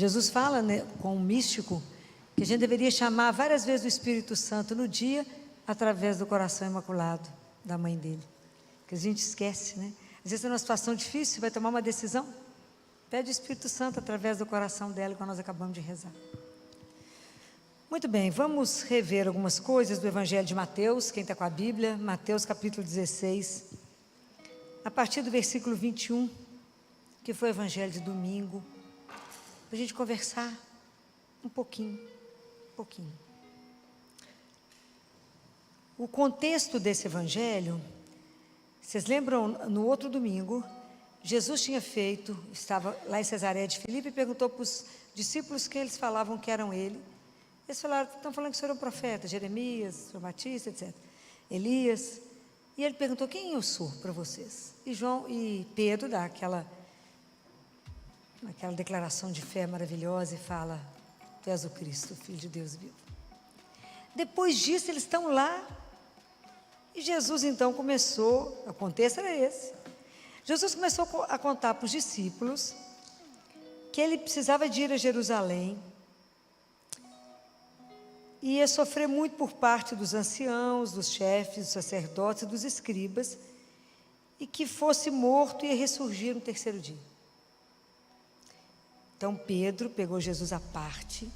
Jesus fala, né, com um místico que a gente deveria chamar várias vezes o Espírito Santo no dia através do coração imaculado da mãe dele, que a gente esquece, né? Às vezes é uma situação difícil, vai tomar uma decisão, pede o Espírito Santo através do coração dela, quando nós acabamos de rezar. Muito bem, vamos rever algumas coisas do Evangelho de Mateus, quem está com a Bíblia, Mateus capítulo 16, a partir do versículo 21, que foi o Evangelho de domingo, para a gente conversar um pouquinho. O contexto desse Evangelho, vocês lembram, no outro domingo, Jesus estava lá em Cesareia de Filipe e perguntou para os discípulos que eles falavam que eram ele. Eles falaram, estão falando que o senhor é um profeta, Jeremias, João Batista, etc. Elias. E ele perguntou, quem eu sou para vocês? E Pedro dá aquela declaração de fé maravilhosa e fala, tu és o Cristo, Filho de Deus vivo. Depois disso, eles estão lá, e Jesus então começou, o contexto era esse, Jesus começou a contar para os discípulos que ele precisava de ir a Jerusalém, ia sofrer muito por parte dos anciãos, dos chefes, dos sacerdotes, dos escribas, e que fosse morto e ia ressurgir no terceiro dia. Então Pedro pegou Jesus à parte,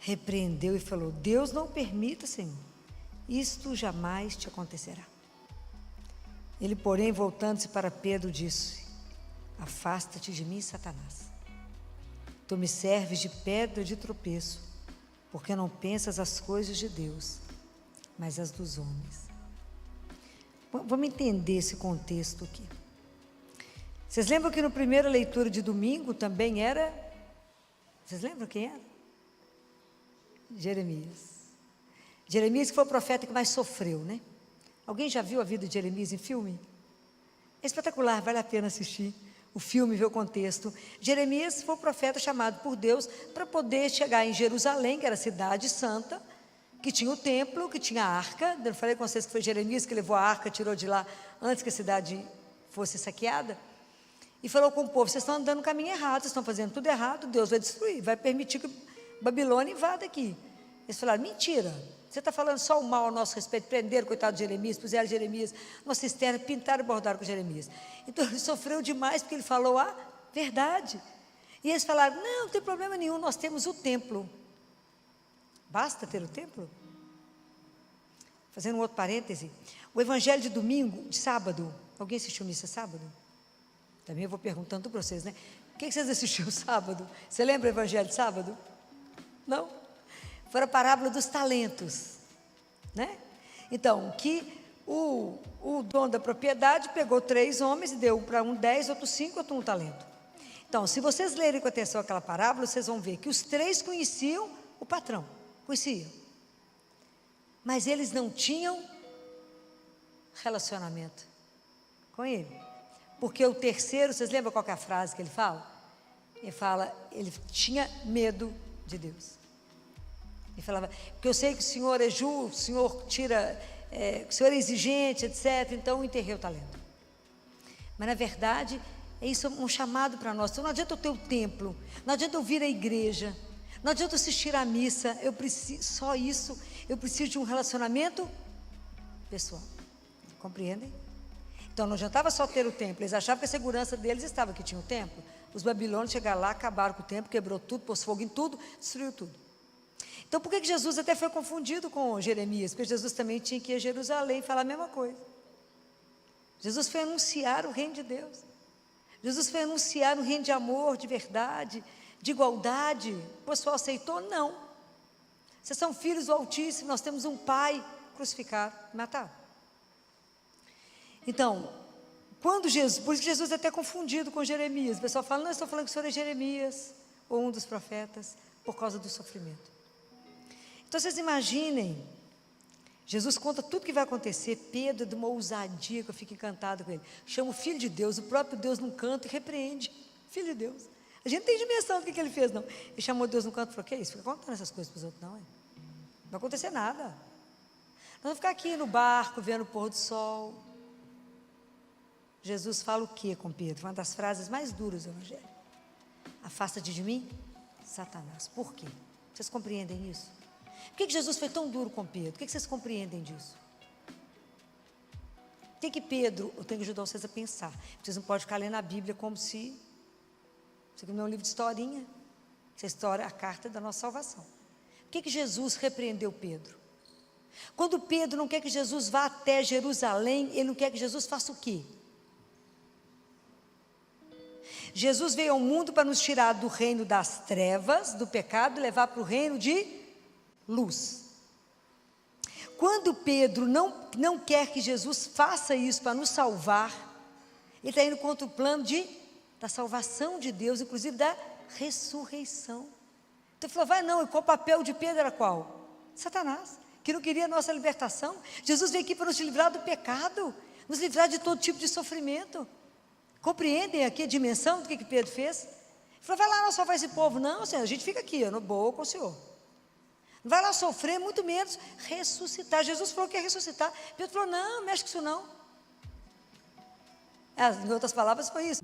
repreendeu e falou, Deus não permita, Senhor, isto jamais te acontecerá. Ele, porém, voltando-se para Pedro, disse, afasta-te de mim, Satanás. Tu me serves de pedra de tropeço, porque não pensas as coisas de Deus, mas as dos homens. Vamos entender esse contexto aqui. Vocês lembram que na primeira leitura de domingo também era... Vocês lembram quem era? Jeremias. Jeremias que foi o profeta que mais sofreu, né? Alguém já viu a vida de Jeremias em filme? É espetacular, vale a pena assistir o filme, ver o contexto. Jeremias foi o profeta chamado por Deus para poder chegar em Jerusalém, que era a cidade santa, que tinha o templo, que tinha a arca. Eu falei com vocês que foi Jeremias que levou a arca, tirou de lá antes que a cidade fosse saqueada. E falou com o povo, vocês estão andando no caminho errado, vocês estão fazendo tudo errado, Deus vai destruir, vai permitir que Babilônia invada aqui. Eles falaram, mentira, você está falando só o mal a nosso respeito, prenderam o coitado de Jeremias, puseram Jeremias numa cisterna, pintaram e bordaram com Jeremias. Então ele sofreu demais porque ele falou a verdade. E eles falaram, não tem problema nenhum, nós temos o templo. Basta ter o templo? Fazendo um outro parêntese, o Evangelho de domingo, de sábado, alguém assistiu missa sábado? Também eu vou perguntando para vocês, né? O que vocês assistiram sábado? Você lembra o Evangelho de sábado? Não? Foi a parábola dos talentos, né? Então, que o dono da propriedade pegou 3 homens e deu para um 10, outro 5, outro 1 talento. Então, se vocês lerem com atenção aquela parábola, vocês vão ver que os 3 conheciam o patrão, conheciam. Mas eles não tinham relacionamento com ele. Porque o terceiro, vocês lembram qual que é a frase que ele fala? Ele fala, ele tinha medo de Deus. Ele falava, porque eu sei que o Senhor é justo, o Senhor tira, o Senhor é exigente, etc. Então eu enterrei o talento. Mas na verdade, isso é um chamado para nós. Então não adianta eu ter o templo, não adianta eu vir à igreja, não adianta eu assistir à missa, eu preciso de um relacionamento pessoal. Compreendem? Então não adiantava só ter o templo, eles achavam que a segurança deles estava que tinha o templo. Os babilônios chegaram lá, acabaram com o templo, quebrou tudo, pôs fogo em tudo, destruiu tudo. Então por que Jesus até foi confundido com Jeremias? Porque Jesus também tinha que ir a Jerusalém e falar a mesma coisa. Jesus foi anunciar o reino de Deus. Jesus foi anunciar um reino de amor, de verdade, de igualdade. O pessoal aceitou? Não. Vocês são filhos do Altíssimo, nós temos um Pai crucificado, matado. Então, por isso que Jesus é até confundido com Jeremias. O pessoal fala, não, eu estou falando que o senhor é Jeremias, ou um dos profetas, por causa do sofrimento. Então, vocês imaginem, Jesus conta tudo que vai acontecer, Pedro de uma ousadia que eu fico encantado com ele. Chama o Filho de Deus, o próprio Deus num canto e repreende. Filho de Deus. A gente não tem dimensão do que ele fez, não. Ele chamou Deus num canto e falou, que é isso? Fica contando essas coisas para os outros, não, é? Não vai acontecer nada. Nós vamos ficar aqui no barco, vendo o pôr do sol. Jesus fala o que com Pedro? Uma das frases mais duras do Evangelho. Afasta-te de mim, Satanás. Por quê? Vocês compreendem isso? Por que Jesus foi tão duro com Pedro? Por que vocês compreendem disso? Por que Pedro, eu tenho que ajudar vocês a pensar. Vocês não podem ficar lendo a Bíblia como se isso aqui não é um livro de historinha. Essa história é a carta da nossa salvação. Por que Jesus repreendeu Pedro? Quando Pedro não quer que Jesus vá até Jerusalém, ele não quer que Jesus faça o quê? Jesus veio ao mundo para nos tirar do reino das trevas, do pecado, e levar para o reino de luz. Quando Pedro não quer que Jesus faça isso para nos salvar, ele está indo contra o plano da salvação de Deus, inclusive da ressurreição. Então ele falou, vai não, e qual o papel de Pedro era qual? Satanás, que não queria a nossa libertação. Jesus veio aqui para nos livrar do pecado, nos livrar de todo tipo de sofrimento. Compreendem aqui a dimensão do que Pedro fez? Ele falou, vai lá não salvar esse povo. Não, Senhor, a gente fica aqui, no boa com o Senhor. Não vai lá sofrer, muito menos ressuscitar. Jesus falou que ia ressuscitar. Pedro falou, não, mexe com isso não. Em outras palavras foi isso.